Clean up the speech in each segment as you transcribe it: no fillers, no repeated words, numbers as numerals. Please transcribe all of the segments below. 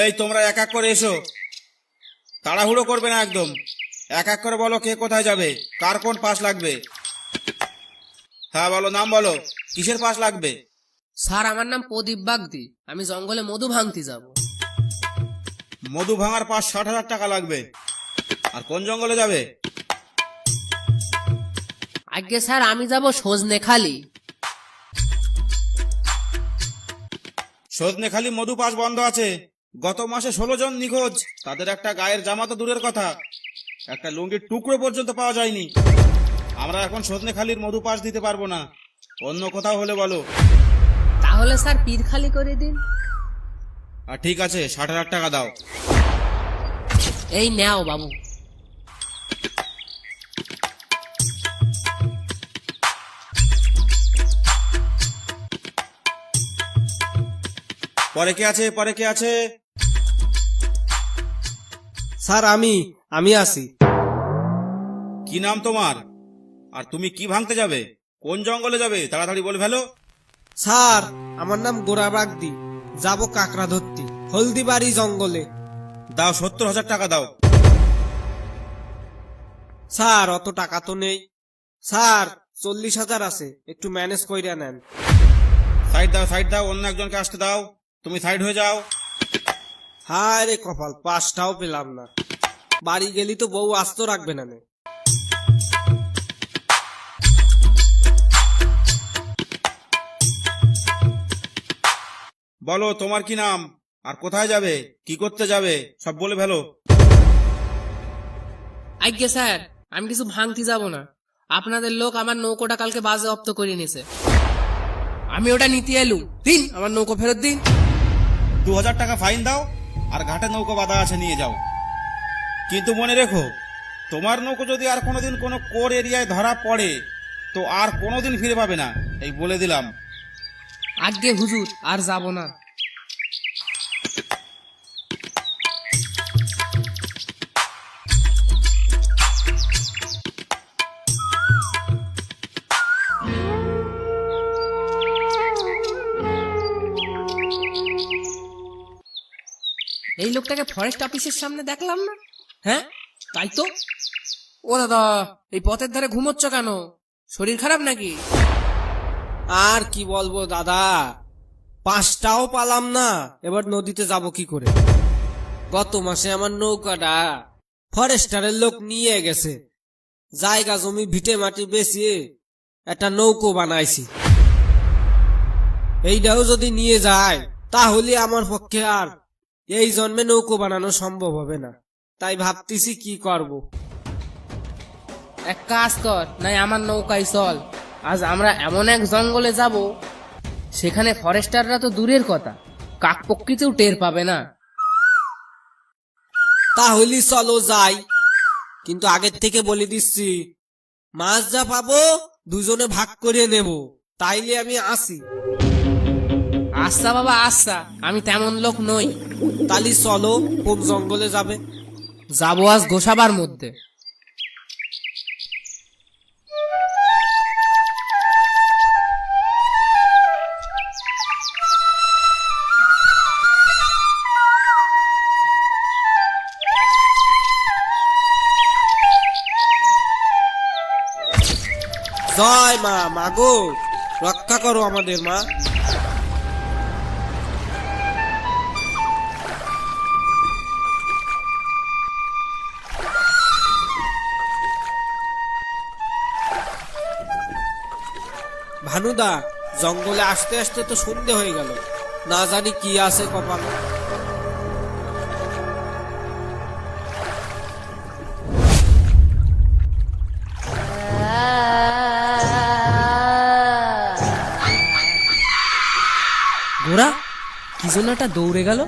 এই তোমরা এক এক করে এসো, তাড়াহুড়ো করবে না একদম। এক এক করে বলো কে কোথায় যাবে, কার কোন পাস লাগবে। হ্যাঁ বলো, নাম বলো, কিসের পাস লাগবে? স্যার আমার নাম প্রদীপ বাগদি, আমি জঙ্গলে মধু ভাঙতে যাব। মধু ভাঙার পাস 60,000 টাকা লাগবে। আর কোন জঙ্গলে যাবে? আগে স্যার আমি যাব সজনেখালি। সজনেখালি মধু পাস বন্ধ আছে। গত মাসে 16 জন নিখোঁজ, তাদের একটা গায়ের জামা তো দূরের কথা, একটা লুঙ্গির টুকরো পর্যন্ত পাওয়া যায়নি। আমরা এখন সজনেখালির মধু পাস দিতে পারবো না, অন্য কোথাও হলে বলো। তাহলে স্যার পীরখালি করে দিন। আর ঠিক আছে, 60,000 টাকা দাও। এই নাও বাবু। পরে কে আছে, পরে কে আছে? স্যার আমি আছি। কি নাম তোমার? আর তুমি কি ভাঙতে যাবে, কোন জঙ্গলে যাবে, তাড়াতাড়ি বলে ফেলো। স্যার আমার নাম গোরা বাগদি, যাব কাকড়া ধরতে হলদিবাড়ি জঙ্গলে। দাও, 70,000 টাকা দাও। স্যার অত টাকা তো নেই। স্যার 40,000 আছে, একটু ম্যানেজ কইরা নেন। সাইড দাও, সাইড দাও, অন্য একজনকে আসতে দাও। তুমি সাইড হয়ে যাও। হায় রে কপাল, পাঁচটাও পেলাম না। বাড়ি গেলি তো বউ আস্ত রাখবে না নে। বলো তোমার কি নাম, আর কোথায় যাবে, কি করতে যাবে, সব বলে ফেলো। আগে স্যার আমি কিছু ভাঙতে যাব না, আপনাদের লোক আমার নৌকোটা কালকে বাজেয়াপ্ত করে নিছে, আমি ওটা নিতে এলু। দিন আমার নৌকো ফেরত দিন। 2,000 টাকা ফাইন দাও, আর ঘাটে নৌকো বাঁধা আছে, নিয়ে যাও। কিন্তু মনে রেখো, তোমার নৌকো যদি আর কোনোদিন কোনো কোর এরিয়ায় ধরা পড়ে তো আর কোনোদিন ফিরে পাবে না, এই বলে দিলাম। আগে হুজুর আর যাব না। এই লোকটাকে ফরেস্ট অফিসের সামনে দেখলাম না? হ্যাঁ তাই তো। ও দাদা, এই পথের ধারে ঘুমোচ্ছ কেন, শরীর খারাপ নাকি? আর কি বলবো দাদা, পাঁচটাও পালাম না, এবার নদীতে যাব কি করে। গত মাসে আমার নৌকাটা ফরেস্টারের লোক নিয়ে গেছে, জায়গা জমি ভিটে মাটি বেচিয়ে একটা নৌকো বানাইছি। এইটাও যদি নিয়ে যায় তাহলে আমার পক্ষে আর এই জন্মে নৌকো বানানো সম্ভব হবে না, তাই ভাবতেছি কি করব। এক কাজ কর, নাই আমার নৌকায় চল, আজ আমরা এমন এক জঙ্গলে যাব সেখানে ফরেস্টাররা তো দূরের কথা, কাকপক্ষীতেও টের পাবে না। তাহলে চলো যাই, কিন্তু আগের থেকে বলে দিচ্ছি, মাছ যা পাবো দুজনে ভাগ করে নেব, তাইলে আমি আসি। আচ্ছা বাবা আচ্ছা, আমি তেমন লোক নই। তাহলে চলো, কোন জঙ্গলে যাবে? যাবো আজ গোসাবার মধ্যে। জয় মা, মাগো রক্ষা করো আমাদের মা। ভানুদা, জঙ্গলে আসতে আসতে তো সন্ধে হয়ে গেল, না জানি কি আছে কপালে। গোরা, কি জন্য একটা দৌড়ে গেল,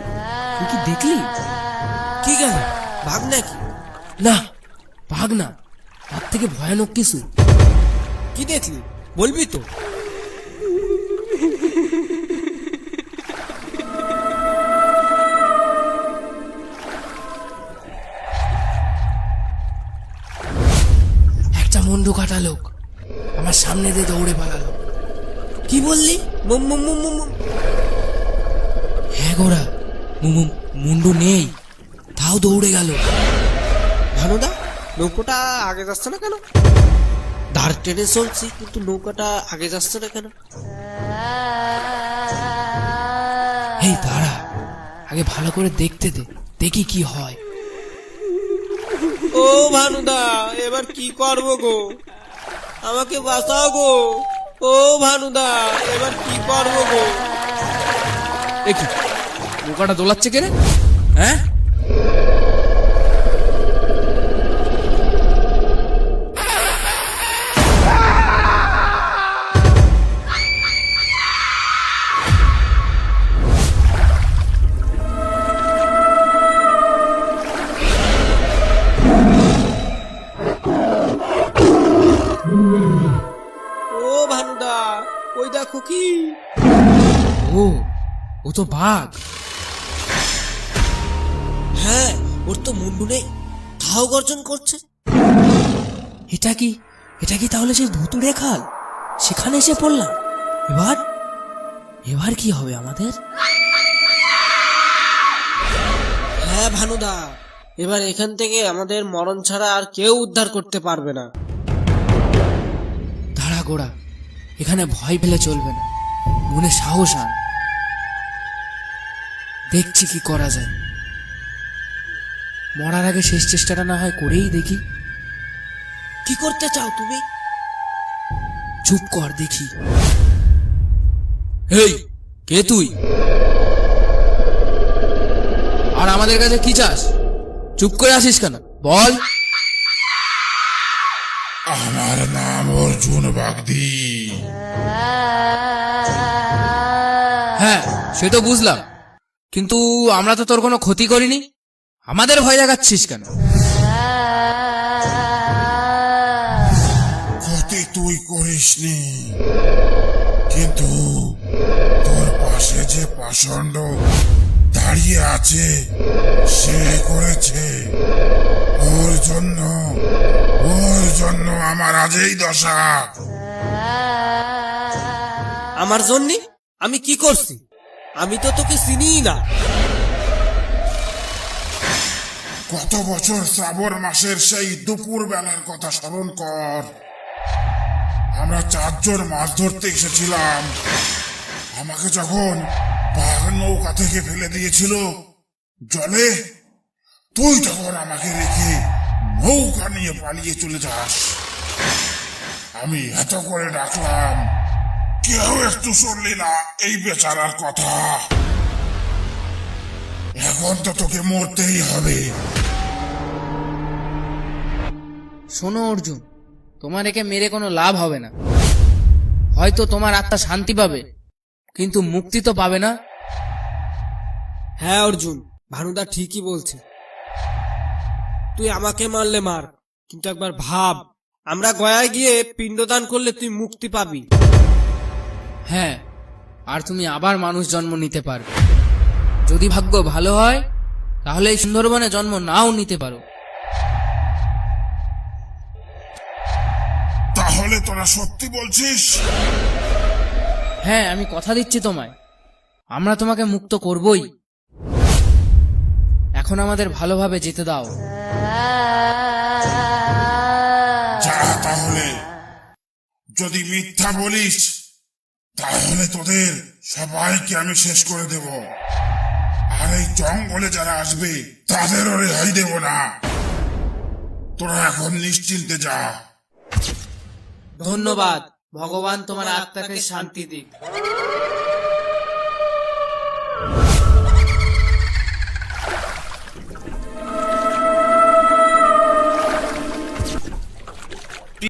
তুই কি দেখলি? কি গেল, ভাগ নাকি? না ভাগ না, তার থেকে ভয়ানক কিছু। কি দেখলি বলবি তো? একটা মুন্ডু কাটা লোক আমার সামনে দিয়ে দৌড়ে পালালো। কি বললি? হ্যাঁ গোরা, মুন্ডু নেই, তাও দৌড়ে গেল। ভানুদা, নৌকোটা আগে যাচ্ছে না কেন? ধার টেনে চলছি, কিন্তু নৌকাটা আগে যাচ্ছে না কেন? এই দাঁড়া, আগে ভালো করে দেখতে দে, দেখি কি হয়। ও ভানুদা, এবার কি করবো গো? আমাকে বাঁচাও গো। ও ভানুদা, এবার কি করবো গো? দেখি নৌকাটা দোলাচ্ছে কেন? হ্যাঁ, ও ভানুদা, ওই দেখো কি? ও ও তো বাঘ। হ্যাঁ, ওর তো মুন্ডু নেই, তাও গর্জন করছে। এটা কি তাহলে সেই ভুতুড়ে খাল? সেখানে এসে পড়লাম। এবার কি হবে আমাদের? হ্যাঁ ভানুদা, এবার এখান থেকে আমাদের মরণ ছাড়া আর কেউ উদ্ধার করতে পারবে না। দাঁড়া গোড়া, এখানে ভয় পেলে চলবে না, মনে সাহস আন। দেখছি কি করা যায়। মরার আগে শেষ চেষ্টাটা না হয় করেই দেখি। কি করতে চাও তুমি? চুপ কর দেখি। এই, কে তুই? আর আমাদের কাছে কি চাস? চুপ করে আসিস কেন? বল। আমার নাম অর্জুন বাগদি। হ্যাঁ, সে তো বুঝলাম, কিন্তু আমরা তো তোর কোনো ক্ষতি করিনি, আমাদের ভয় দেখাচ্ছিস কেন? ক্ষতি তুই করিসনি, কিন্তু তোর পাশে যে পাষণ্ড দাঁড়িয়ে আছে সে করেছে। ওর জন্য আমার আজ এই দশা। আমার জন্য? আমি কি করছি? আমি তো তোকে চিনিই না। গত বছর শ্রাবণ মাসের সেই দুপুর বেলার কথা স্মরণ কর। আমরা 4 জন মাছ ধরতে এসেছিলাম। আমাকে যখন বাঘ নৌকা থেকে ফেলে দিয়েছিল জলে, তুই তখন আমাকে রেখে নৌকা নিয়ে পালিয়ে চলে যাস। আমি এত করে ডাকলাম, কেউ একটু শুনলি না এই বেচারার কথা। এখন তো তোকে মরতেই হবে। শোনো অর্জুন, তোমার একে মেরে কোনো লাভ হবে না। হয়তো তোমার আত্মা শান্তি পাবে, কিন্তু মুক্তি তো পাবে না। হ্যাঁ অর্জুন, ভানুদা ঠিকই বলছে। তুই আমাকে মারলে মার, কিন্তু একবার ভাব, আমরা গয়ায় গিয়ে পিণ্ডদান করলে তুই মুক্তি পাবি। হ্যাঁ, আর তুমি আবার মানুষ জন্ম নিতে পারবে। যদি ভাগ্য ভালো হয় তাহলে এই সুন্দরবনে জন্ম নাও নিতে পারো। তাহলে তোরা সত্যি বলছিস? হ্যাঁ, আমি কথা দিচ্ছি তোমায়, আমরা তোমাকে মুক্ত করবই। এখন আমাদের ভালোভাবে যেতে দাও। যা তাহলে। যদি মিথ্যা বলিস তাহলে তোদের সবাইকে আমি শেষ করে দেব, আর এই জঙ্গলে যারা আসবে তাদেরও রেহাই দেব না। তোরা এখন নিশ্চিন্তে যা। ধন্যবাদ, ভগবান তোমার আত্মাকে শান্তি দিক।